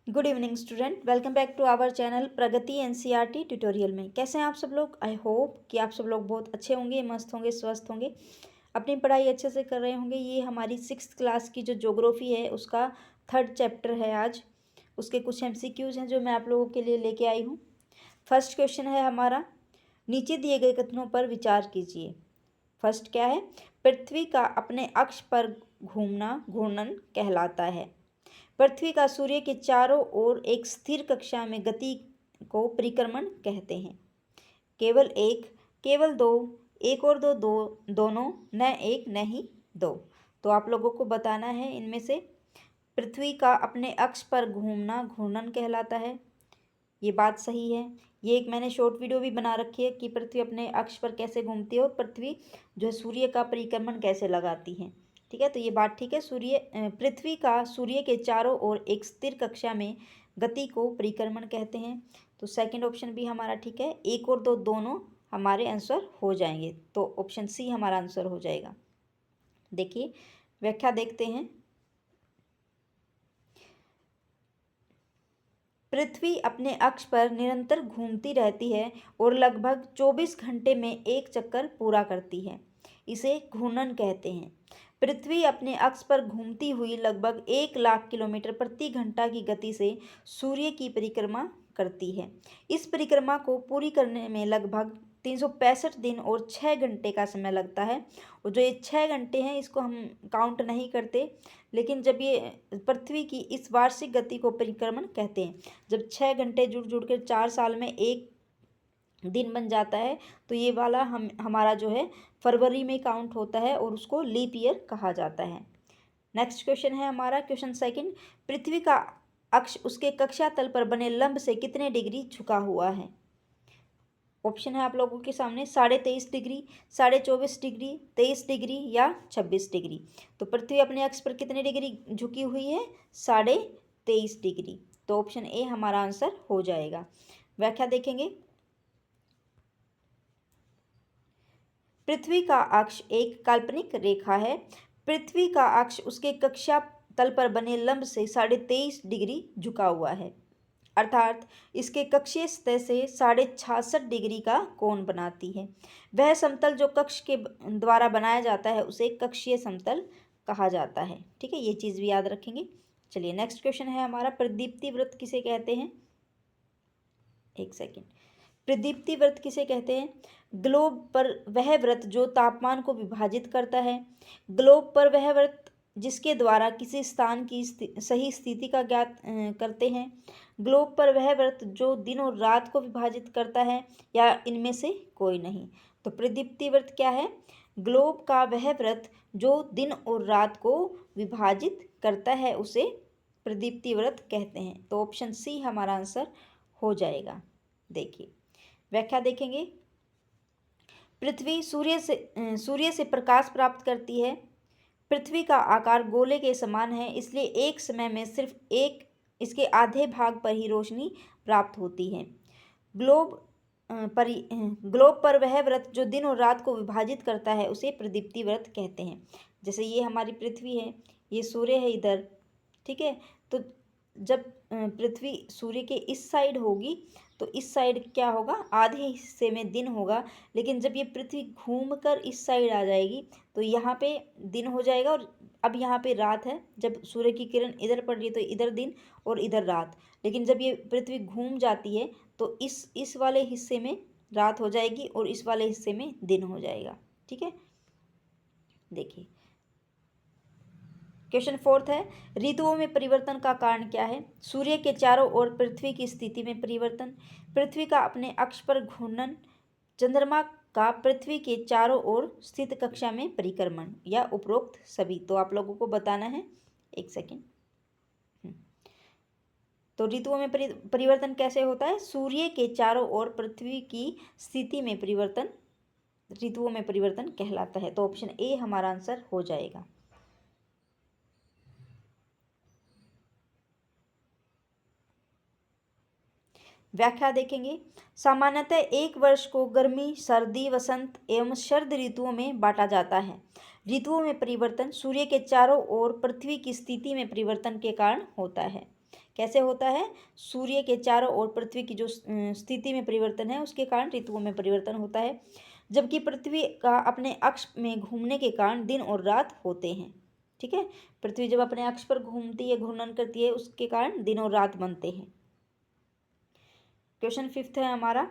Good evening student, welcome back to our channel Pragati NCERT tutorial में। कैसे हैं आप सब लोग? आई होप कि आप सब लोग बहुत अच्छे होंगे, मस्त होंगे, स्वस्थ होंगे, अपनी पढ़ाई अच्छे से कर रहे होंगे। ये हमारी 6th क्लास की जो ज्योग्राफी है उसका 3rd चैप्टर है आज। उसके कुछ MCQs हैं जो मैं आप लोगों के लिए लेके आई हूँ। फर्स्ट क्वेश्चन है हमारा, नीचे दिए गए कथनों पर विचार कीजिए। फर्स्ट क्या है? पृथ्वी का अपने अक्ष पर घूमना घूर्णन कहलाता है। पृथ्वी का सूर्य के चारों ओर एक स्थिर कक्षा में गति को परिक्रमण कहते हैं। केवल एक, केवल दो, एक और दो, दोनों, न एक न ही दो। तो आप लोगों को बताना है इनमें से पृथ्वी का अपने अक्ष पर घूमना घूर्णन कहलाता है, ये बात सही है। ये एक मैंने शॉर्ट वीडियो भी बना रखी है कि पृथ्वी अपने अक्ष पर कैसे घूमती है और पृथ्वी जो है सूर्य का परिक्रमण कैसे लगाती है। ठीक है, तो ये बात ठीक है। पृथ्वी का सूर्य के चारों ओर एक स्थिर कक्षा में गति को परिक्रमण कहते हैं। तो सेकंड ऑप्शन भी हमारा ठीक है। एक और दो, दोनों हमारे आंसर हो जाएंगे, तो ऑप्शन सी हमारा आंसर हो जाएगा। देखिए व्याख्या देखते हैं। पृथ्वी अपने अक्ष पर निरंतर घूमती रहती है और लगभग 24 घंटे में एक चक्कर पूरा करती है, इसे घूर्णन कहते हैं। पृथ्वी अपने अक्ष पर घूमती हुई लगभग 1 लाख किलोमीटर प्रति घंटा की गति से सूर्य की परिक्रमा करती है। इस परिक्रमा को पूरी करने में लगभग 365 दिन और 6 घंटे का समय लगता है। और जो ये 6 घंटे हैं इसको हम काउंट नहीं करते, लेकिन जब ये पृथ्वी की इस वार्षिक गति को परिक्रमण कहते हैं। जब 6 घंटे जुड़ जुड़ कर 4 साल में एक दिन बन जाता है, तो ये वाला हमारा जो है फरवरी में काउंट होता है और उसको लीप ईयर कहा जाता है। नेक्स्ट क्वेश्चन है हमारा क्वेश्चन सेकंड, पृथ्वी का अक्ष उसके कक्षा तल पर बने लंब से कितने डिग्री झुका हुआ है? ऑप्शन है आप लोगों के सामने 23.5 डिग्री, 24.5 डिग्री, 23 डिग्री या 26 डिग्री। तो पृथ्वी अपने अक्ष पर कितने डिग्री झुकी हुई है? 23.5 डिग्री। तो ऑप्शन ए हमारा आंसर हो जाएगा। व्याख्या देखेंगे। पृथ्वी का अक्ष एक काल्पनिक रेखा है। पृथ्वी का अक्ष उसके कक्षा तल पर बने लंब से 23.5 डिग्री झुका हुआ है, अर्थात इसके कक्षीय सतह से 66.5 डिग्री का कोण बनाती है। वह समतल जो कक्ष के द्वारा बनाया जाता है उसे कक्षीय समतल कहा जाता है। ठीक है, ये चीज़ भी याद रखेंगे। चलिए नेक्स्ट क्वेश्चन है हमारा, प्रदीप्ति व्रत किसे कहते हैं? एक सेकेंड। प्रदीप्ति व्रत किसे कहते हैं? ग्लोब पर वह व्रत जो तापमान को विभाजित करता है। ग्लोब पर वह व्रत जिसके द्वारा किसी स्थान की सही स्थिति का ज्ञात करते हैं। ग्लोब पर वह व्रत जो दिन और रात को विभाजित करता है, या इनमें से कोई नहीं। तो प्रदीप्ति व्रत क्या है? ग्लोब का वह व्रत जो दिन और रात को विभाजित करता है उसे प्रदीप्ति व्रत कहते हैं। तो ऑप्शन सी हमारा आंसर हो जाएगा। देखिए व्याख्या देखेंगे। पृथ्वी सूर्य से प्रकाश प्राप्त करती है। पृथ्वी का आकार गोले के समान है, इसलिए एक समय में सिर्फ एक इसके आधे भाग पर ही रोशनी प्राप्त होती है। ग्लोब ग्लोब पर वह व्रत जो दिन और रात को विभाजित करता है उसे प्रदीप्ति व्रत कहते हैं। जैसे ये हमारी पृथ्वी है, ये सूर्य है इधर। ठीक है, तो जब पृथ्वी सूर्य के इस साइड होगी तो इस साइड क्या होगा? आधे हिस्से में दिन होगा, लेकिन जब ये पृथ्वी घूमकर इस साइड आ जाएगी तो यहाँ पे दिन हो जाएगा और अब यहाँ पे रात है। जब सूर्य की किरण इधर पड़ रही है तो इधर दिन और इधर रात, लेकिन जब ये पृथ्वी घूम जाती है तो इस वाले हिस्से में रात हो जाएगी और इस वाले हिस्से में दिन हो जाएगा। ठीक है, देखिए क्वेश्चन फोर्थ है, ऋतुओं में परिवर्तन का कारण क्या है? सूर्य के चारों ओर पृथ्वी की स्थिति में परिवर्तन, पृथ्वी का अपने अक्ष पर घूर्णन, चंद्रमा का पृथ्वी के चारों ओर स्थित कक्षा में परिक्रमण, या उपरोक्त सभी। तो आप लोगों को बताना है। एक सेकेंड। तो ऋतुओं में परिवर्तन कैसे होता है? सूर्य के चारों ओर पृथ्वी की स्थिति में परिवर्तन ऋतुओं में परिवर्तन कहलाता है। तो ऑप्शन ए हमारा आंसर हो जाएगा। व्याख्या देखेंगे। सामान्यतः एक वर्ष को गर्मी, सर्दी, वसंत एवं शरद ऋतुओं में बांटा जाता है। ऋतुओं में परिवर्तन सूर्य के चारों ओर पृथ्वी की स्थिति में परिवर्तन के कारण होता है। कैसे होता है? सूर्य के चारों ओर पृथ्वी की जो स्थिति में परिवर्तन है उसके कारण ऋतुओं में परिवर्तन होता है, जबकि पृथ्वी का अपने अक्ष में घूमने के कारण दिन और रात होते हैं। ठीक है, पृथ्वी जब अपने अक्ष पर घूमती है, घूर्णन करती है, उसके कारण दिन और रात बनते हैं। क्वेश्चन 5 है हमारा,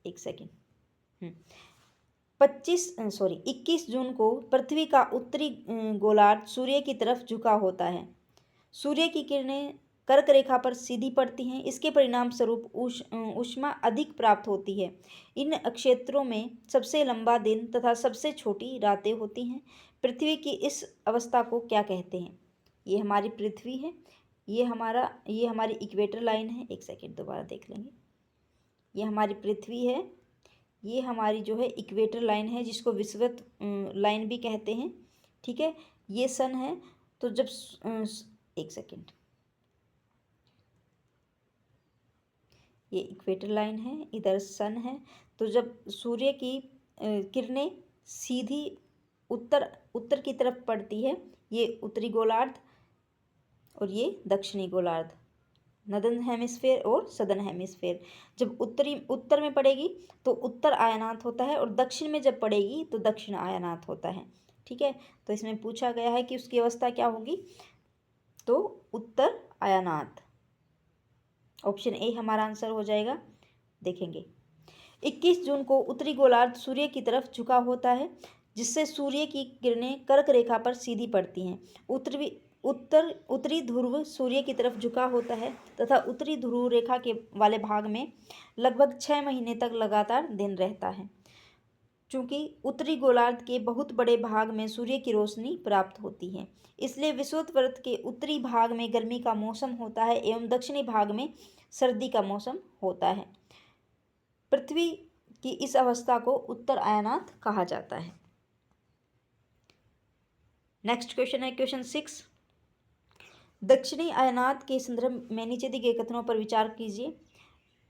एक सेकेंड। 21 जून को पृथ्वी का उत्तरी गोलार्ध सूर्य की तरफ झुका होता है। सूर्य की किरणें कर्क रेखा पर सीधी पड़ती हैं। इसके परिणाम स्वरूप ऊष्मा अधिक प्राप्त होती है। इन क्षेत्रों में सबसे लंबा दिन तथा सबसे छोटी रातें होती हैं। पृथ्वी की इस अवस्था को क्या कहते हैं? ये हमारी पृथ्वी है, ये हमारी इक्वेटर लाइन है। एक सेकेंड, दोबारा देख लेंगे। ये हमारी पृथ्वी है, ये हमारी जो है इक्वेटर लाइन है, जिसको विषुवत लाइन भी कहते हैं। ठीक है, ये सन है। तो जब एक सेकेंड, ये इक्वेटर लाइन है, इधर सन है। तो जब सूर्य की किरणें सीधी उत्तर की तरफ पड़ती है, ये उत्तरी गोलार्ध और ये दक्षिणी गोलार्ध, नदन हेमिस्फेयर और सदन हेमिस्फेयर। जब उत्तर में पड़ेगी तो उत्तर आयनात होता है, और दक्षिण में जब पड़ेगी तो दक्षिण आयनात होता है। ठीक है, तो इसमें पूछा गया है कि उसकी अवस्था क्या होगी, तो उत्तर आयनात। ऑप्शन ए हमारा आंसर हो जाएगा। देखेंगे, 21 जून को उत्तरी गोलार्ध सूर्य की तरफ झुका होता है, जिससे सूर्य की किरणें कर्क रेखा पर सीधी पड़ती हैं। उत्तरी ध्रुव सूर्य की तरफ झुका होता है तथा उत्तरी ध्रुव रेखा के वाले भाग में लगभग 6 महीने तक लगातार दिन रहता है। चूंकि उत्तरी गोलार्ध के बहुत बड़े भाग में सूर्य की रोशनी प्राप्त होती है, इसलिए विषुवत के उत्तरी भाग में गर्मी का मौसम होता है एवं दक्षिणी भाग में सर्दी का मौसम होता है। पृथ्वी की इस अवस्था को उत्तर आयनात कहा जाता है। नेक्स्ट क्वेश्चन है क्वेश्चन 6। दक्षिणी आयनात के संदर्भ में नीचे दिए गए कथनों पर विचार कीजिए।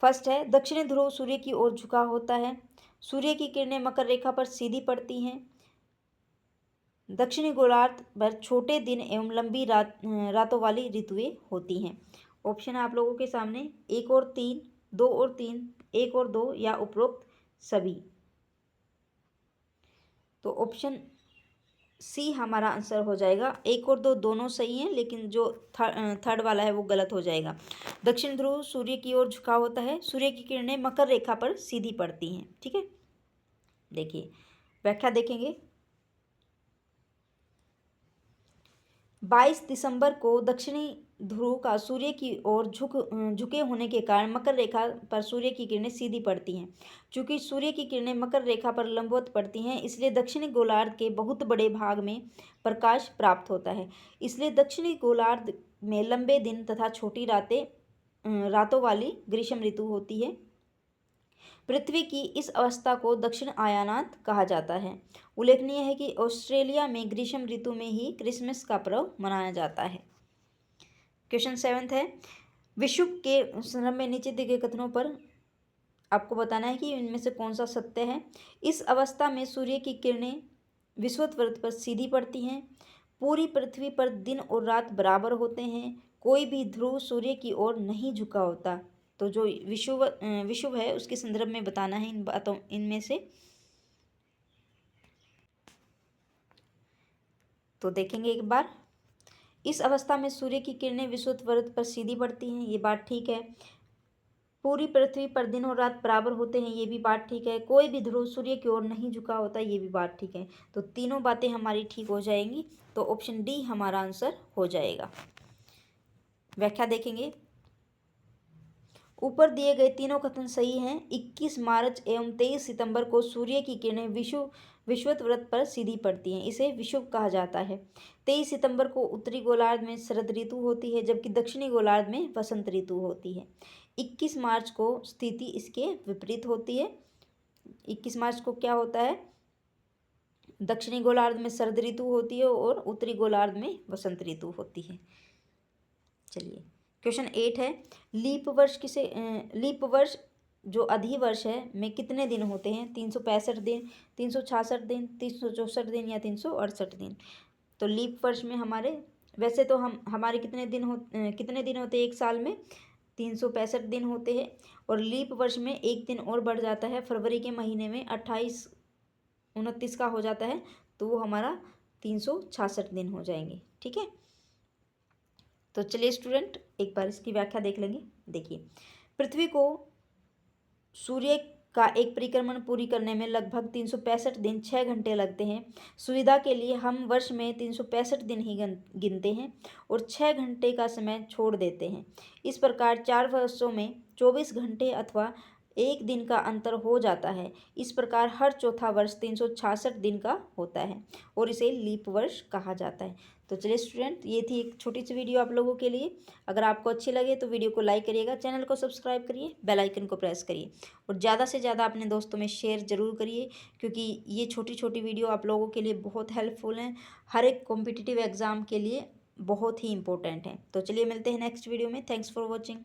फर्स्ट है, दक्षिणी ध्रुव सूर्य की ओर झुका होता है। सूर्य की किरणें मकर रेखा पर सीधी पड़ती हैं। दक्षिणी गोलार्ध पर छोटे दिन एवं लंबी रातों वाली ऋतुएं होती हैं। ऑप्शन आप लोगों के सामने 1 और 3, 2 और 3, 1 और 2 या उपरोक्त सभी। तो ऑप्शन सी हमारा आंसर हो जाएगा। 1 और 2 दोनों सही हैं, लेकिन जो थर्ड वाला है वो गलत हो जाएगा। दक्षिण ध्रुव सूर्य की ओर झुका होता है। सूर्य की किरणें मकर रेखा पर सीधी पड़ती हैं। ठीक है, देखिए व्याख्या देखेंगे। 22 दिसंबर को दक्षिणी ध्रुव का सूर्य की ओर झुके होने के कारण मकर रेखा पर सूर्य की किरणें सीधी पड़ती हैं। चूंकि सूर्य की किरणें मकर रेखा पर लंबवत पड़ती हैं, इसलिए दक्षिणी गोलार्ध के बहुत बड़े भाग में प्रकाश प्राप्त होता है। इसलिए दक्षिणी गोलार्ध में लंबे दिन तथा छोटी रातों वाली ग्रीष्म ऋतु होती है। पृथ्वी की इस अवस्था को दक्षिण आयनात कहा जाता है। उल्लेखनीय है कि ऑस्ट्रेलिया में ग्रीष्म ऋतु में ही क्रिसमस का पर्व मनाया जाता है। क्वेश्चन 7 है, विषुव के संदर्भ में नीचे दिए गए कथनों पर आपको बताना है कि इनमें से कौन सा सत्य है। इस अवस्था में सूर्य की किरणें विषुवत वृत्त पर सीधी पड़ती हैं। पूरी पृथ्वी पर दिन और रात बराबर होते हैं। कोई भी ध्रुव सूर्य की ओर नहीं झुका होता। तो जो विषुव है उसके संदर्भ में बताना है इन बातों इनमें से। तो देखेंगे एक बार। इस अवस्था में सूर्य की किरणें विषुवत वृत्त पर सीधी पड़ती हैं, ये बात ठीक है। पूरी पृथ्वी पर दिन और रात बराबर होते हैं, ये भी बात ठीक है। कोई भी ध्रुव सूर्य की ओर नहीं झुका होता, ये भी बात ठीक है। तो तीनों बातें हमारी ठीक हो जाएंगी। तो ऑप्शन डी हमारा आंसर हो जाएगा। व्याख्या देखेंगे। ऊपर दिए गए तीनों कथन सही हैं। 21 मार्च एवं 23 सितंबर को सूर्य की किरणें विषुवत वृत्त पर सीधी पड़ती हैं, इसे विषुव कहा जाता है। 23 सितंबर को उत्तरी गोलार्ध में शरद ऋतु होती है, जबकि दक्षिणी गोलार्ध में वसंत ऋतु होती है। 21 मार्च को स्थिति इसके विपरीत होती है। 21 मार्च को क्या होता है, दक्षिणी गोलार्ध में शरद ऋतु होती है और उत्तरी गोलार्ध में वसंत ऋतु होती है। चलिए क्वेश्चन 8 है, लीप वर्ष जो अधिवर्ष है में कितने दिन होते हैं? 365 दिन, 366 दिन, 364 दिन या 368 दिन। तो लीप वर्ष में हमारे वैसे तो हमारे कितने दिन होते हैं एक साल में? 365 दिन होते हैं। और लीप वर्ष में एक दिन और बढ़ जाता है, फरवरी के महीने में 28-29 का हो जाता है, तो वो हमारा 366 दिन हो जाएंगे। ठीक है, तो चलिए स्टूडेंट एक बार इसकी व्याख्या देख लेंगे। देखिए, पृथ्वी को सूर्य का एक परिक्रमण पूरी करने में लगभग 365 दिन 6 घंटे लगते हैं। सुविधा के लिए हम वर्ष में 365 दिन ही गिनते हैं और 6 घंटे का समय छोड़ देते हैं। इस प्रकार 4 वर्षों में 24 घंटे अथवा एक दिन का अंतर हो जाता है। इस प्रकार हर चौथा वर्ष 366 दिन का होता है और इसे लीप वर्ष कहा जाता है। तो चलिए स्टूडेंट, ये थी एक छोटी सी वीडियो आप लोगों के लिए। अगर आपको अच्छी लगे तो वीडियो को लाइक करिएगा, चैनल को सब्सक्राइब करिए, बेल आइकन को प्रेस करिए और ज़्यादा से ज़्यादा अपने दोस्तों में शेयर ज़रूर करिए, क्योंकि ये छोटी छोटी वीडियो आप लोगों के लिए बहुत हेल्पफुल हैं, हर एक कॉम्पिटिटिव एग्ज़ाम के लिए बहुत ही इंपॉर्टेंट है। तो चलिए मिलते हैं नेक्स्ट वीडियो में। Thanks for watching.